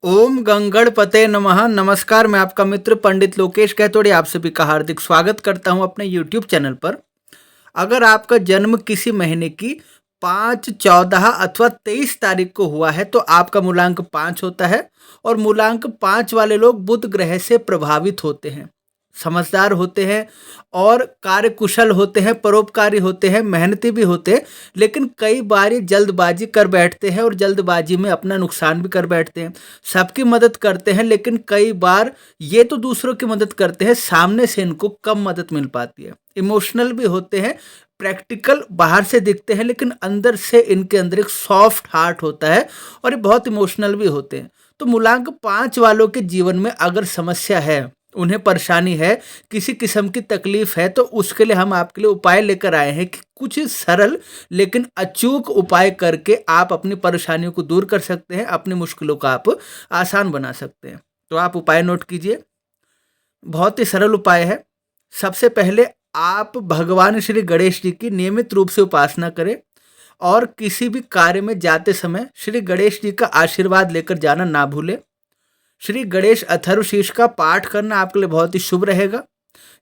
ओम गंगणपते नमः। नमस्कार, मैं आपका मित्र पंडित लोकेश कहतोड़े आप सभी का हार्दिक स्वागत करता हूं अपने यूट्यूब चैनल पर। अगर आपका जन्म किसी महीने की 5, 14 अथवा 23 तारीख को हुआ है तो आपका मूलांक 5 होता है। और मूलांक 5 वाले लोग बुध ग्रह से प्रभावित होते हैं, समझदार होते हैं और कार्यकुशल होते हैं, परोपकारी होते हैं, मेहनती भी होते हैं। लेकिन कई बार ये जल्दबाजी कर बैठते हैं और जल्दबाजी में अपना नुकसान भी कर बैठते हैं। सबकी मदद करते हैं लेकिन कई बार ये तो दूसरों की मदद करते हैं, सामने से इनको कम मदद मिल पाती है। इमोशनल भी होते हैं, प्रैक्टिकल बाहर से दिखते हैं लेकिन अंदर से इनके अंदर एक सॉफ्ट हार्ट होता है और ये बहुत इमोशनल भी होते हैं। तो मूलांक 5 वालों के जीवन में अगर समस्या है, उन्हें परेशानी है, किसी किस्म की तकलीफ है, तो उसके लिए हम आपके लिए उपाय लेकर आए हैं कि कुछ सरल लेकिन अचूक उपाय करके आप अपनी परेशानियों को दूर कर सकते हैं, अपनी मुश्किलों को आप आसान बना सकते हैं। तो आप उपाय नोट कीजिए। बहुत ही सरल उपाय है। सबसे पहले आप भगवान श्री गणेश जी की नियमित रूप से उपासना करें और किसी भी कार्य में जाते समय श्री गणेश जी का आशीर्वाद लेकर जाना ना भूलें। श्री गणेश अथर्वशीर्ष का पाठ करना आपके लिए बहुत ही शुभ रहेगा।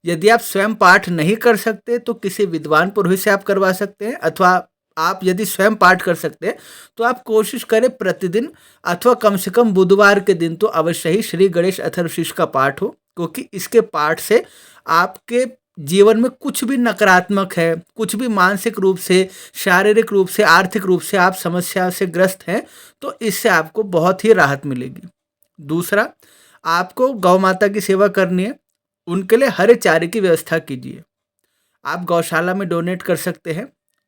यदि आप स्वयं पाठ नहीं कर सकते तो किसी विद्वान पुरोहित से आप करवा सकते हैं, अथवा आप यदि स्वयं पाठ कर सकते हैं तो आप कोशिश करें प्रतिदिन अथवा कम से कम बुधवार के दिन तो अवश्य ही श्री गणेश अथर्वशीर्ष का पाठ हो, क्योंकि इसके पाठ से आपके जीवन में कुछ भी नकारात्मक है, कुछ भी मानसिक रूप से, शारीरिक रूप से, आर्थिक रूप से आप समस्या से ग्रस्त हैं, तो इससे आपको बहुत ही राहत मिलेगी। दूसरा, आपको गौ माता की सेवा करनी है, उनके लिए हरे चारे की व्यवस्था कीजिए। आप गौशाला में डोनेट कर सकते हैं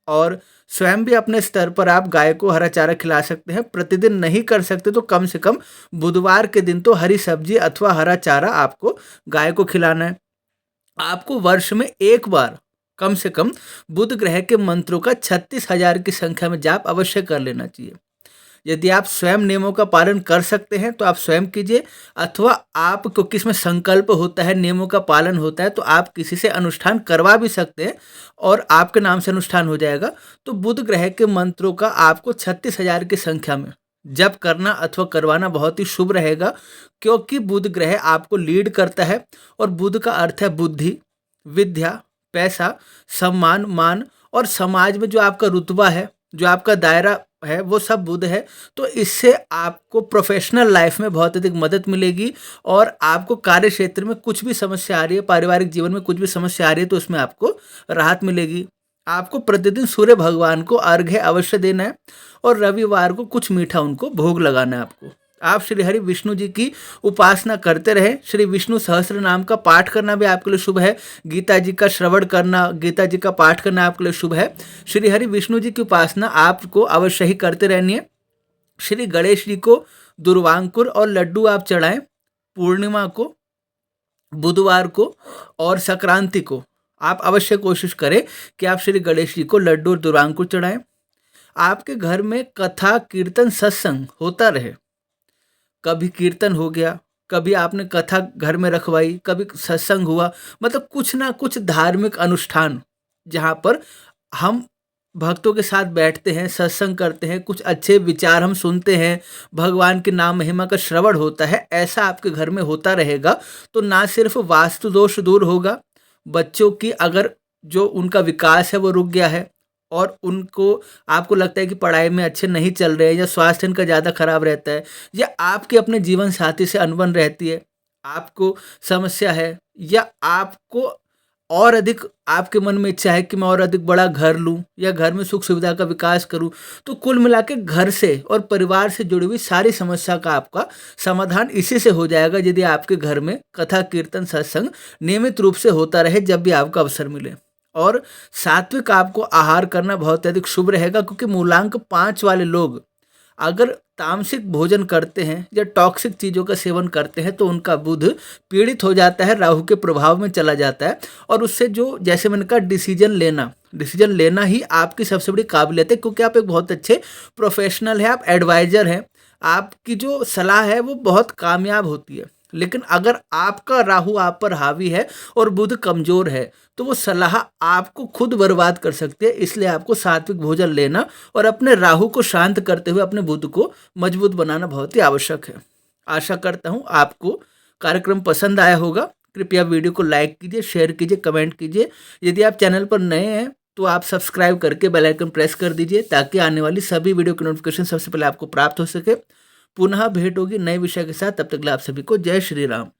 और स्वयं भी अपने स्तर पर आप गाय को हरा चारा खिला सकते हैं। प्रतिदिन नहीं कर सकते तो कम से कम बुधवार के दिन तो हरी सब्जी अथवा हरा चारा आपको गाय को खिलाना है। आपको वर्ष में एक बार कम से कम बुध ग्रह के मंत्रों का 36,000 की संख्या में जाप अवश्य कर लेना चाहिए। यदि आप स्वयं नियमों का पालन कर सकते हैं तो आप स्वयं कीजिए, अथवा आप, क्योंकि इसमें संकल्प होता है, नियमों का पालन होता है, तो आप किसी से अनुष्ठान करवा भी सकते हैं और आपके नाम से अनुष्ठान हो जाएगा। तो बुध ग्रह के मंत्रों का आपको 36,000 की संख्या में जप करना अथवा करवाना बहुत ही शुभ रहेगा, क्योंकि बुध ग्रह आपको लीड करता है और बुध का अर्थ है बुद्धि, विद्या, पैसा, सम्मान, मान और समाज में जो आपका रुतबा है, जो आपका दायरा है, वो सब बुध है। तो इससे आपको प्रोफेशनल लाइफ में बहुत अधिक मदद मिलेगी और आपको कार्य क्षेत्र में कुछ भी समस्या आ रही है, पारिवारिक जीवन में कुछ भी समस्या आ रही है, तो उसमें आपको राहत मिलेगी। आपको प्रतिदिन सूर्य भगवान को अर्घ्य अवश्य देना है और रविवार को कुछ मीठा उनको भोग लगाना है आपको। आप श्री हरि विष्णु जी की उपासना करते रहें। श्री विष्णु सहस्त्र नाम का पाठ करना भी आपके लिए शुभ है। गीता जी का श्रवण करना, गीता जी का पाठ करना आपके लिए शुभ है। श्री हरि विष्णु जी की उपासना आपको अवश्य ही करते रहनी है। श्री गणेश जी को दुर्वांकुर और लड्डू आप चढ़ाएं। पूर्णिमा को, बुधवार को और संक्रांति को आप अवश्य कोशिश करें कि आप श्री गणेश जी को लड्डू और दुर्वांकुर चढ़ाएं। आपके घर में कथा, कीर्तन, सत्संग होता रहे। कभी कीर्तन हो गया, कभी आपने कथा घर में रखवाई, कभी सत्संग हुआ, मतलब कुछ ना कुछ धार्मिक अनुष्ठान जहाँ पर हम भक्तों के साथ बैठते हैं, सत्संग करते हैं, कुछ अच्छे विचार हम सुनते हैं, भगवान के नाम महिमा का श्रवण होता है, ऐसा आपके घर में होता रहेगा तो ना सिर्फ वास्तु दोष दूर होगा, बच्चों की अगर जो उनका विकास है वो रुक गया है और उनको, आपको लगता है कि पढ़ाई में अच्छे नहीं चल रहे हैं या स्वास्थ्य इनका ज़्यादा खराब रहता है या आपके अपने जीवन साथी से अनबन रहती है, आपको समस्या है, या आपको और अधिक आपके मन में इच्छा है कि मैं और अधिक बड़ा घर लूं या घर में सुख सुविधा का विकास करूं, तो कुल मिला के घर से और परिवार से जुड़ी हुई सारी समस्या का आपका समाधान इसी से हो जाएगा, यदि आपके घर में कथा, कीर्तन, सत्संग नियमित रूप से होता रहे जब भी आपको अवसर मिले। और सात्विक आपको आहार करना बहुत अधिक शुभ रहेगा, क्योंकि मूलांक 5 वाले लोग अगर तामसिक भोजन करते हैं या टॉक्सिक चीज़ों का सेवन करते हैं तो उनका बुध पीड़ित हो जाता है, राहु के प्रभाव में चला जाता है और उससे जो, जैसे मैंने कहा, डिसीजन लेना ही आपकी सबसे बड़ी काबिलियत है, क्योंकि आप एक बहुत अच्छे प्रोफेशनल हैं, आप एडवाइज़र हैं, आपकी जो सलाह है वो बहुत कामयाब होती है। लेकिन अगर आपका राहु आप पर हावी है और बुध कमजोर है तो वो सलाह आपको खुद बर्बाद कर सकती है। इसलिए आपको सात्विक भोजन लेना और अपने राहु को शांत करते हुए अपने बुध को मजबूत बनाना बहुत ही आवश्यक है। आशा करता हूँ आपको कार्यक्रम पसंद आया होगा। कृपया वीडियो को लाइक कीजिए, शेयर कीजिए, कमेंट कीजिए। यदि आप चैनल पर नए हैं तो आप सब्सक्राइब करके बेल आइकन प्रेस कर दीजिए ताकि आने वाली सभी वीडियो की नोटिफिकेशन सबसे पहले आपको प्राप्त हो सके। पुनः भेंट होगी नए विषय के साथ, तब तक के लिए आप सभी को जय श्री राम।